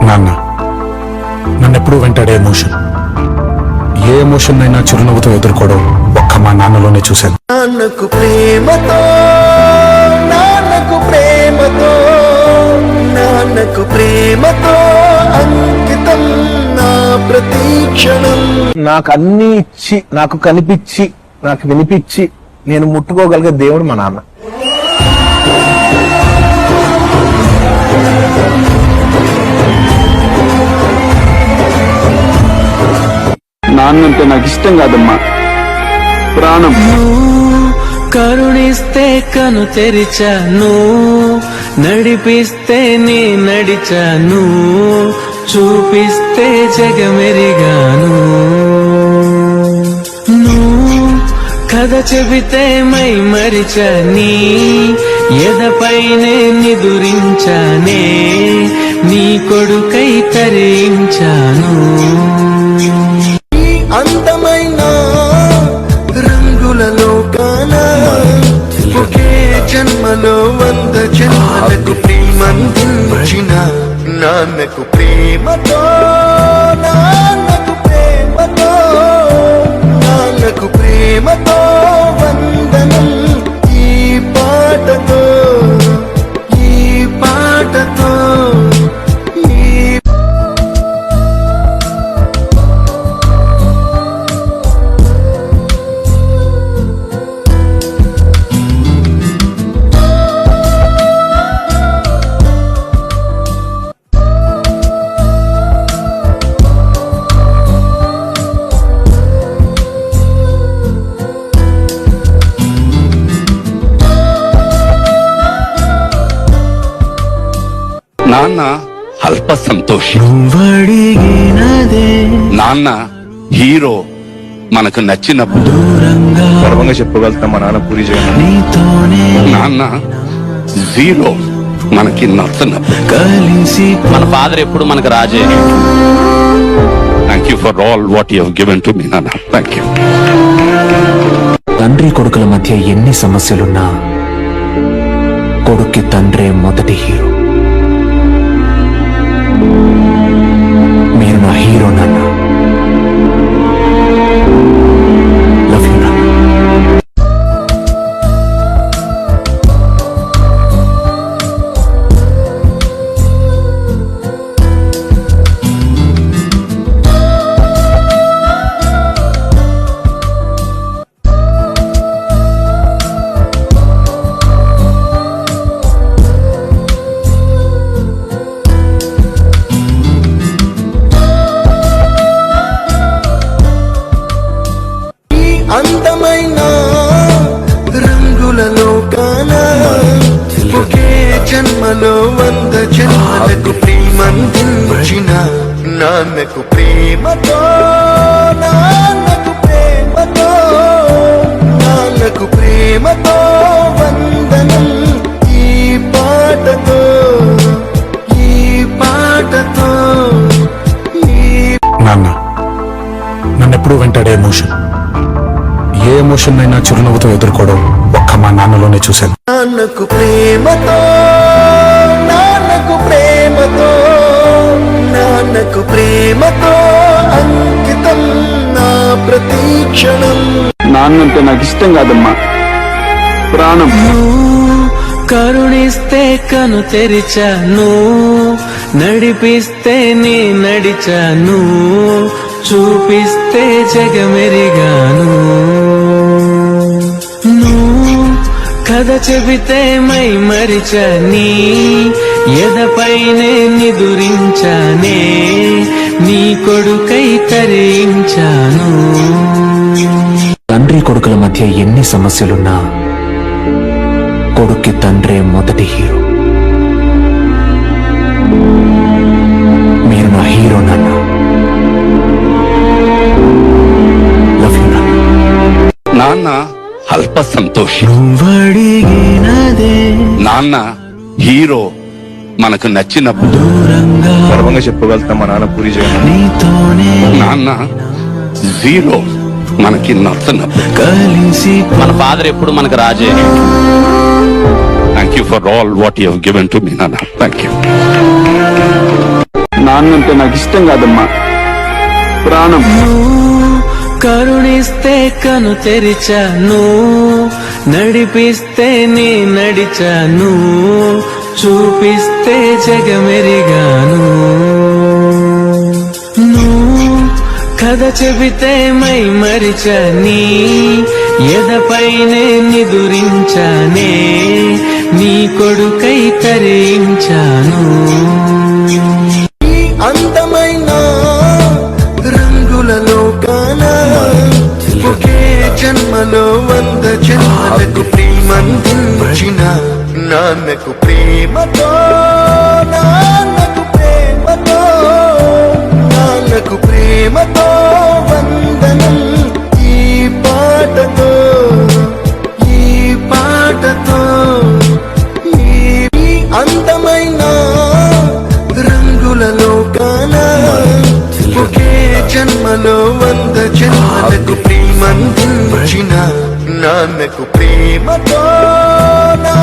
నాన్న నన్నెప్పుడూ వెంటాడే ఎమోషన్, ఏ ఎమోషన్ అయినా చిరునవ్వుతో ఎదుర్కోవడం ఒక్క మా నాన్నలోనే చూశాను. నాన్నకు ప్రేమతో, నాన్నకు ప్రేమతో, నాన్నకు ప్రేమతో అంకితం నా ప్రతీక్షణం. నాకు అన్ని ఇచ్చి, నాకు కనిపించి, నాకు వినిపించి నేను ముట్టుకోగలిగే దేవుడు మా నాన్న. నాన్నంటే నాకు ఇష్టం కాదమ్మా, ప్రాణం. కరుణిస్తే కను తెరిచాను, నడిపిస్తే నీ నడిచాను, చూపిస్తే జగమెరిగాను. నువ్వు కథ చెబితే మై మరిచని, ఎదపైనే నిదురించానే, నీ కొడుకై తరించాను. అందమైన రంగులలో కానా ఒకే జన్మలో 100 జన్మలకు ప్రేమందించిన నాన్నకు ప్రేమతో, నాన్నకు ప్రేమతో, నాన్నకు ప్రేమతో వందనం. ఈ పాటతో, ఈ పాటతో, ఈ నాన్న అల్ప సంతోషి, నువ్వడిగినదే నాన్న హీరో. మనకు నచ్చినప్పుడు గర్వంగా చెప్పగలుగుతాం మా నాన్న పూరి జగన్. నీతోనే నాన్న జీరో మనకి నచ్చినప్పుడు. కలిసి మన ఫాదర్ ఎప్పుడు మనకు రాజే. Thank you for all what you have given to me నాన్న. Thank you. తండ్రి కొడుకుల మధ్య ఎన్ని సమస్యలున్నా కొడుక్కి తండ్రే మొదటి హీరో. మీరు నా హీరో నాన్న. లవ్ యూ నాన్న. అందమైన రంగులలో కానా ఒకే జన్మలో 100 జన్మలకు ప్రేమందించిన నాన్నకు ప్రేమతో, నాన్నకు ప్రేమతో, నాన్నకు ప్రేమతో వందనం. ఈ పాటతో, ఈ పాటతో, ఈ నాన్న నన్నెప్పుడూ వెంటాడే ఎమోషన్, ఏ ఎమోషన్ అయినా చిరునవ్వుతో ఎదుర్కోవడం ఒక్క మా నాన్నలోనే చూశాను. నాన్నకు ప్రేమతో, నాన్నకు ప్రేమతో, నాన్నకు ప్రేమతో అంకితం నా ప్రతీక్షణం. నాన్నంటే నాకు ఇష్టం కాదమ్మా, ప్రాణం. కరుణిస్తే కను తెరిచాను, నడిపిస్తే నీ నడిచాను, చూపిస్తే జగమెరిగాను. నువ్వు కథ చెబితే మై మరిచని, ఎదపైనే నిదురించానే, నీ కొడుకై తరించాను. తండ్రి కొడుకుల మధ్య ఎన్ని సమస్యలున్నా కొడుక్కి తండ్రే మొదటి హీరో. మీరు నా హీరో నాన్న. లవ్ యూ నాన్న. నాన్న అల్ప సంతోషి, నువ్వడిగినదే నాన్న హీరో. మనకు నచ్చినప్పుడు గర్వంగా చెప్పగలుగుతాం మా నాన్న పూరి జగన్. నీతోనే నాన్న జీరో మనకి నచ్చినప్పుడు. కలిసి మన ఫాదర్ ఎప్పుడు మనకు రాజే. Thank you for all what you have given to me నాన్న. Thank you. నాన్నంటే నాకు ఇష్టం కాదమ్మా, ప్రాణం. కరుణిస్తే కను తెరిచాను, నడిపిస్తే నే నడిచాను, చూపిస్తే జగమెరిగాను. కథ చెబితే మై మరిచని, ఎదపైనే నిదురించానే, నీ కొడుకై తరించాను. అందమైన రంగులలో కానా ఒకే జన్మలో 100 జన్మలకు ప్రేమందించిన నాన్నకు ప్రేమతో, నాన్నకు ప్రేమతో, నాన్నకు ప్రేమతో వందనం. ఈ పాటతో, ఈ పాటతో, ఈ అందమైన రంగులలో కానా ఒకే జన్మలో 100 జన్మలకు ప్రేమందించిన నాన్నకు ప్రేమతో, నా